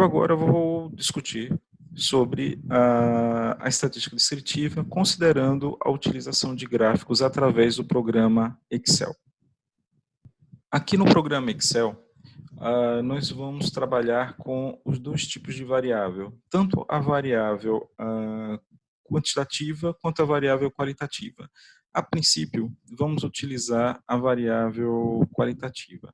Eu agora vou discutir sobre a estatística descritiva, considerando a utilização de gráficos através do programa Excel. Aqui no programa Excel, nós vamos trabalhar com os dois tipos de variável, tanto a variável quantitativa quanto a variável qualitativa. A princípio, vamos utilizar a variável qualitativa.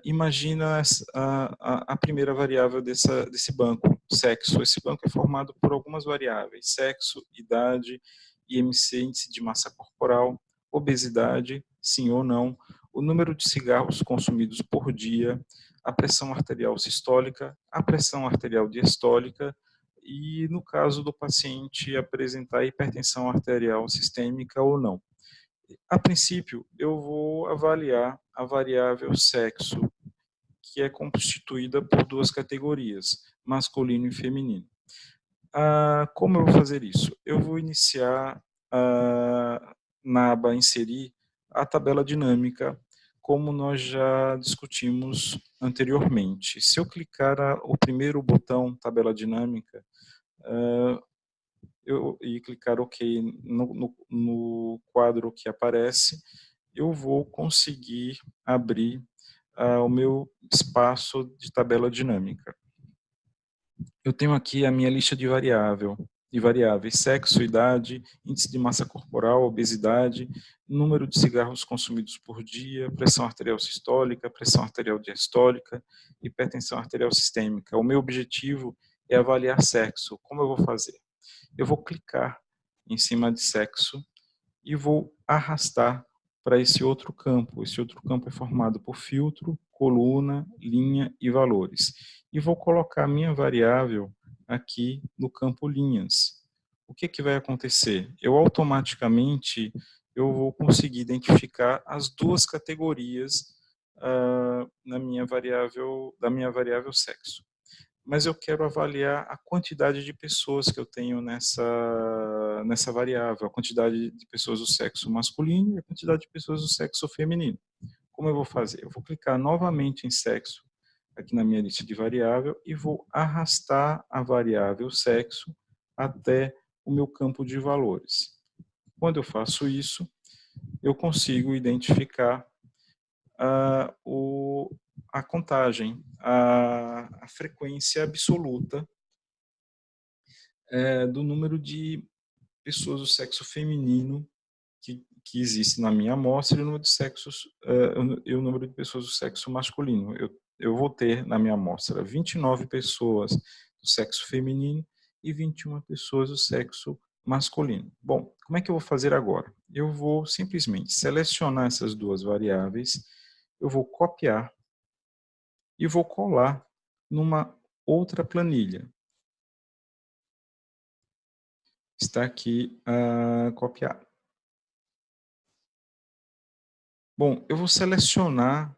Imagina a primeira variável desse banco, sexo. Esse banco é formado por algumas variáveis: sexo, idade, IMC, índice de massa corporal, obesidade, sim ou não, o número de cigarros consumidos por dia, a pressão arterial sistólica, a pressão arterial diastólica e, no caso do paciente, apresentar hipertensão arterial sistêmica ou não. A princípio, eu vou avaliar a variável sexo, que é constituída por duas categorias, masculino e feminino. Como eu vou fazer isso? Eu vou iniciar na aba Inserir a tabela dinâmica, como nós já discutimos anteriormente. Se eu clicar o primeiro botão, tabela dinâmica, e clicar OK no quadro que aparece, eu vou conseguir abrir o meu espaço de tabela dinâmica. Eu tenho aqui a minha lista de variáveis: sexo, idade, índice de massa corporal, obesidade, número de cigarros consumidos por dia, pressão arterial sistólica, pressão arterial diastólica, hipertensão arterial sistêmica. O meu objetivo é avaliar sexo. Como eu vou fazer? Eu vou clicar em cima de sexo e vou arrastar para esse outro campo. Esse outro campo é formado por filtro, coluna, linha e valores. E vou colocar a minha variável aqui no campo linhas. O que vai acontecer? Eu automaticamente vou conseguir identificar as duas categorias da minha variável sexo. Mas eu quero avaliar a quantidade de pessoas que eu tenho nessa variável, a quantidade de pessoas do sexo masculino e a quantidade de pessoas do sexo feminino. Como eu vou fazer? Eu vou clicar novamente em sexo, aqui na minha lista de variável, e vou arrastar a variável sexo até o meu campo de valores. Quando eu faço isso, eu consigo identificar a contagem, a frequência absoluta do número de pessoas do sexo feminino que existe na minha amostra e o número o número de pessoas do sexo masculino. Eu vou ter na minha amostra 29 pessoas do sexo feminino e 21 pessoas do sexo masculino. Bom, como é que eu vou fazer agora? Eu vou simplesmente selecionar essas duas variáveis, eu vou copiar e vou colar numa outra planilha. Está aqui copiado. Bom, eu vou selecionar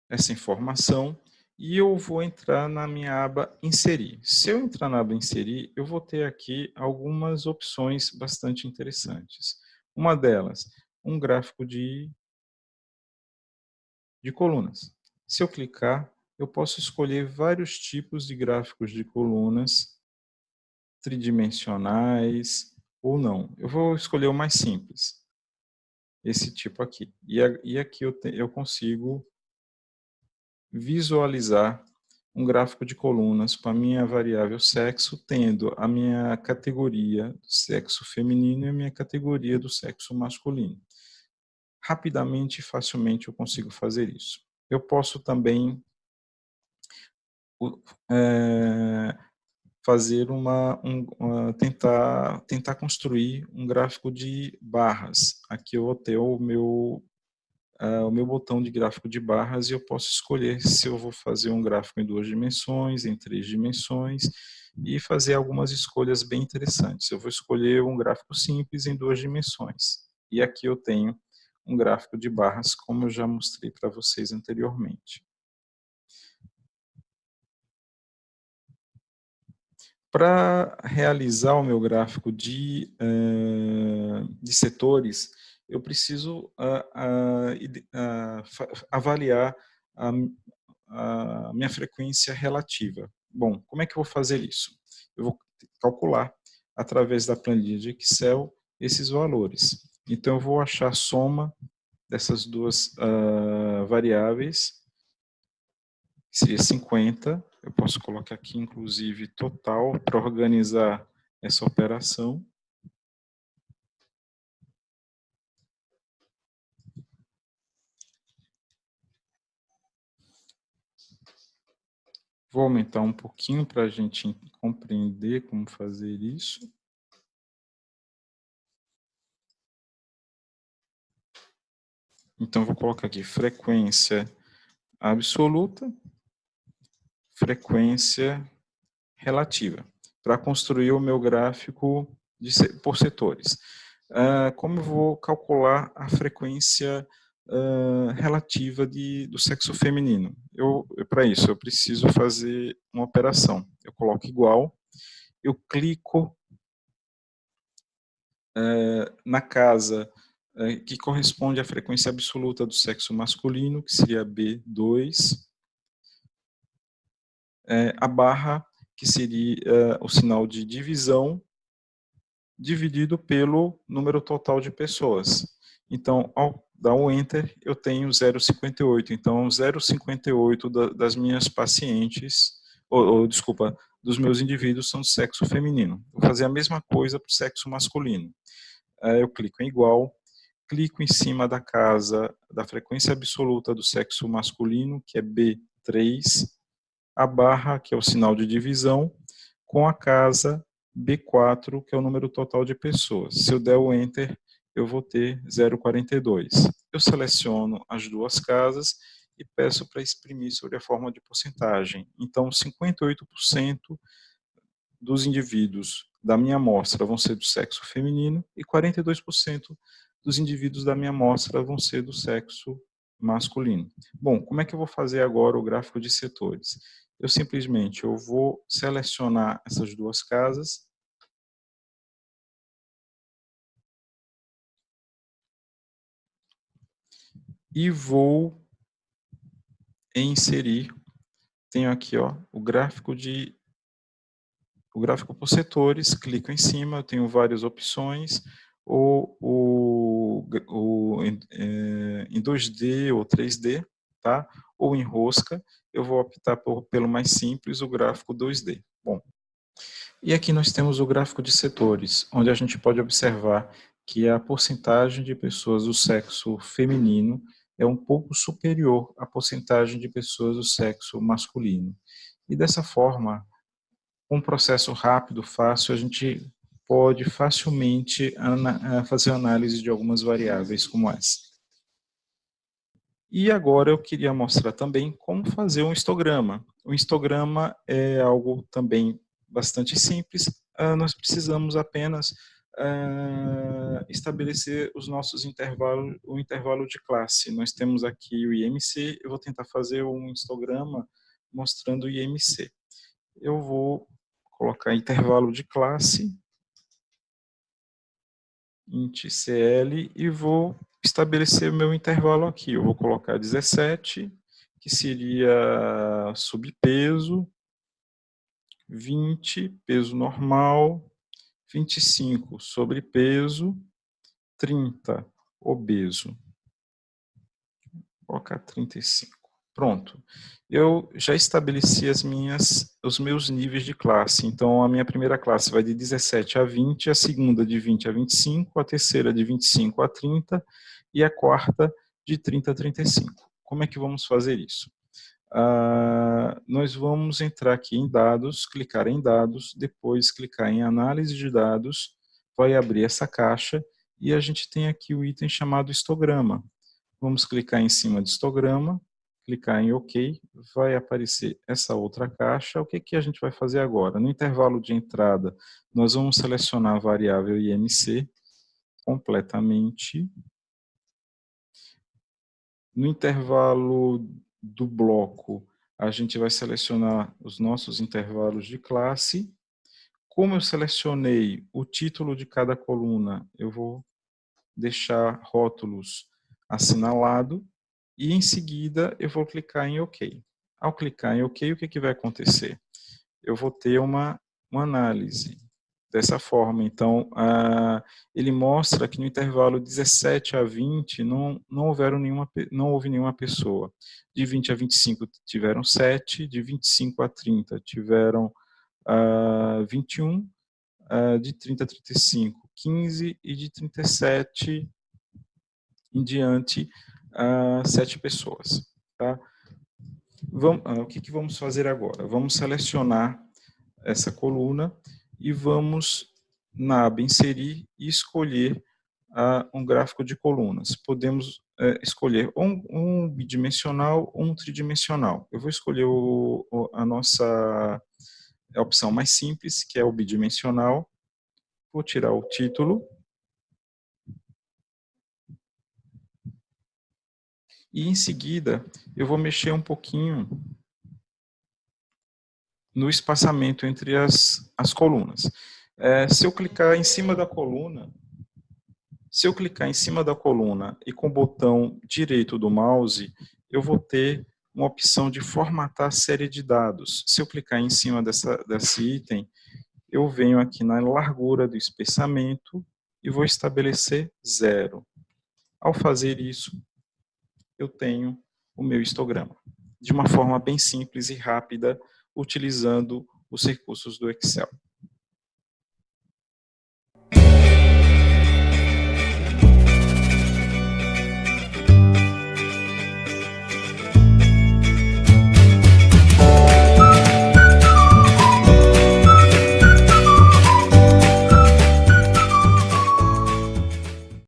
essa informação e eu vou entrar na minha aba Inserir. Se eu entrar na aba Inserir, eu vou ter aqui algumas opções bastante interessantes. Uma delas, um gráfico de colunas. Se eu clicar, eu posso escolher vários tipos de gráficos de colunas, tridimensionais ou não. Eu vou escolher o mais simples, esse tipo aqui. E aqui eu consigo visualizar um gráfico de colunas com a minha variável sexo, tendo a minha categoria do sexo feminino e a minha categoria do sexo masculino. Rapidamente e facilmente eu consigo fazer isso. Eu posso também fazer tentar construir um gráfico de barras. Aqui eu vou ter o meu botão de gráfico de barras e eu posso escolher se eu vou fazer um gráfico em 2 dimensões, em 3 dimensões e fazer algumas escolhas bem interessantes. Eu vou escolher um gráfico simples em 2 dimensões. E aqui eu tenho um gráfico de barras, como eu já mostrei para vocês anteriormente. Para realizar o meu gráfico de setores, eu preciso avaliar a minha frequência relativa. Bom, como é que eu vou fazer isso? Eu vou calcular, através da planilha de Excel, esses valores. Então, eu vou achar a soma dessas duas variáveis, que seria 50. Eu posso colocar aqui, inclusive, total, para organizar essa operação. Vou aumentar um pouquinho para a gente compreender como fazer isso. Então, vou colocar aqui frequência absoluta, frequência relativa, para construir o meu gráfico por setores. Como eu vou calcular a frequência relativa do sexo feminino? Para isso, eu preciso fazer uma operação. Eu coloco igual, eu clico na casa que corresponde à frequência absoluta do sexo masculino, que seria B2, a barra, que seria o sinal de divisão, dividido pelo número total de pessoas. Então, ao dar o Enter, eu tenho 0,58. Então, 0,58 das minhas pacientes, desculpa, dos meus indivíduos são de sexo feminino. Vou fazer a mesma coisa para o sexo masculino. Eu clico em igual, clico em cima da casa da frequência absoluta do sexo masculino, que é B3, a barra, que é o sinal de divisão, com a casa B4, que é o número total de pessoas. Se eu der o Enter, eu vou ter 0,42. Eu seleciono as duas casas e peço para exprimir sobre a forma de porcentagem. Então, 58% dos indivíduos da minha amostra vão ser do sexo feminino e 42% dos indivíduos da minha amostra vão ser do sexo masculino. Bom, como é que eu vou fazer agora o gráfico de setores? Eu vou selecionar essas duas casas e vou inserir, tenho aqui o gráfico por setores, clico em cima, eu tenho várias opções, em 2D ou 3D, tá? Ou em rosca, eu vou optar pelo mais simples, o gráfico 2D. Bom, e aqui nós temos o gráfico de setores, onde a gente pode observar que a porcentagem de pessoas do sexo feminino é um pouco superior à porcentagem de pessoas do sexo masculino. E dessa forma, com um processo rápido, fácil, a gente pode facilmente fazer análise de algumas variáveis como essa. E agora eu queria mostrar também como fazer um histograma. O histograma é algo também bastante simples. Nós precisamos apenas estabelecer os nossos intervalos, o intervalo de classe. Nós temos aqui o IMC, eu vou tentar fazer um histograma mostrando o IMC. Eu vou colocar intervalo de classe, int CL, e vou estabelecer o meu intervalo aqui. Eu vou colocar 17, que seria subpeso, 20, peso normal, 25, sobrepeso, 30, obeso. Vou colocar 35. Pronto. Eu já estabeleci os meus níveis de classe. Então, a minha primeira classe vai de 17 a 20, a segunda de 20 a 25, a terceira de 25 a 30 e a quarta de 30 a 35. Como é que vamos fazer isso? Nós vamos entrar aqui em dados, clicar em dados, depois clicar em análise de dados, vai abrir essa caixa e a gente tem aqui o item chamado histograma. Vamos clicar em cima de histograma, clicar em OK, vai aparecer essa outra caixa. O que que a gente vai fazer agora? No intervalo de entrada, nós vamos selecionar a variável IMC completamente. No intervalo do bloco, a gente vai selecionar os nossos intervalos de classe. Como eu selecionei o título de cada coluna, eu vou deixar rótulos assinalado e em seguida eu vou clicar em OK. Ao clicar em OK, o que vai acontecer? Eu vou ter uma análise dessa forma. Então, ele mostra que no intervalo 17 a 20 não houve nenhuma pessoa. De 20 a 25 tiveram 7, de 25 a 30 tiveram 21, de 30 a 35, 15 e de 37 em diante, 7 pessoas. Tá? O que vamos fazer agora? Vamos selecionar essa coluna e vamos na aba inserir e escolher um gráfico de colunas. Podemos escolher um bidimensional ou um tridimensional. Eu vou escolher a opção mais simples, que é o bidimensional. Vou tirar o título. E em seguida, eu vou mexer um pouquinho no espaçamento entre as colunas. Se eu clicar em cima da coluna, e com o botão direito do mouse, eu vou ter uma opção de formatar a série de dados. Se eu clicar em cima desse item, eu venho aqui na largura do espaçamento e vou estabelecer 0. Ao fazer isso, eu tenho o meu histograma, de uma forma bem simples e rápida, utilizando os recursos do Excel.